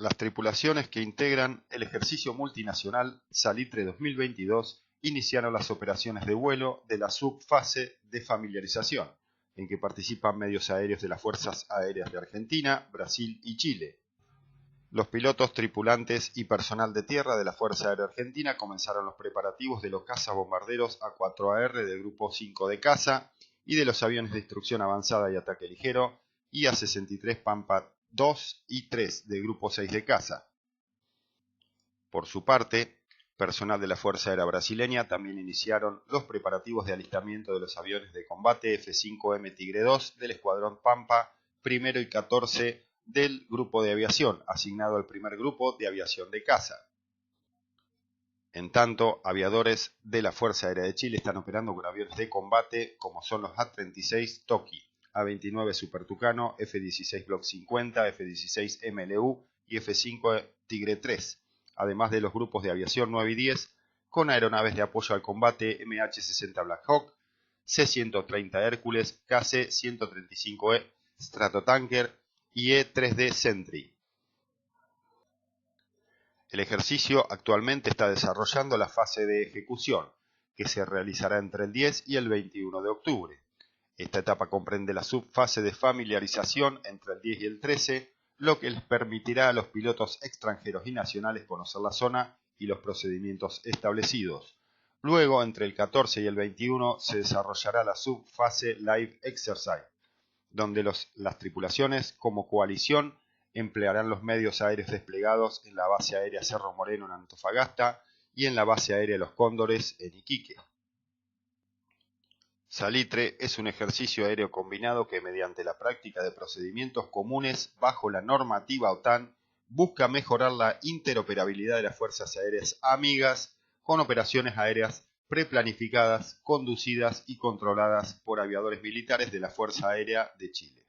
Las tripulaciones que integran el ejercicio multinacional Salitre 2022 iniciaron las operaciones de vuelo de la subfase de familiarización, en que participan medios aéreos de las Fuerzas Aéreas de Argentina, Brasil y Chile. Los pilotos, tripulantes y personal de tierra de la Fuerza Aérea Argentina comenzaron los preparativos de los cazabombarderos A4AR del Grupo 5 de caza y de los aviones de instrucción avanzada y ataque ligero IA-63 Pampa 2 y 3 del Grupo 6 de caza. Por su parte, personal de la Fuerza Aérea Brasileña también iniciaron los preparativos de alistamiento de los aviones de combate F-5M Tigre II del Escuadrón Pampa I y 14 del Grupo de Aviación, asignado al primer Grupo de Aviación de Caza. En tanto, aviadores de la Fuerza Aérea de Chile están operando con aviones de combate como son los A-36 Toki, A-29 Super Tucano, F-16 Block 50, F-16 MLU y F-5 Tigre III, además de los grupos de aviación 9 y 10 con aeronaves de apoyo al combate MH-60 Black Hawk, C-130 Hércules, KC-135E Stratotanker y E-3D Sentry. El ejercicio actualmente está desarrollando la fase de ejecución, que se realizará entre el 10 y el 21 de octubre. Esta etapa comprende la subfase de familiarización entre el 10 y el 13, lo que les permitirá a los pilotos extranjeros y nacionales conocer la zona y los procedimientos establecidos. Luego, entre el 14 y el 21, se desarrollará la subfase Live Exercise, donde las tripulaciones, como coalición, emplearán los medios aéreos desplegados en la base aérea Cerro Moreno en Antofagasta y en la base aérea Los Cóndores en Iquique. Salitre es un ejercicio aéreo combinado que, mediante la práctica de procedimientos comunes bajo la normativa OTAN, busca mejorar la interoperabilidad de las fuerzas aéreas amigas con operaciones aéreas preplanificadas, conducidas y controladas por aviadores militares de la Fuerza Aérea de Chile.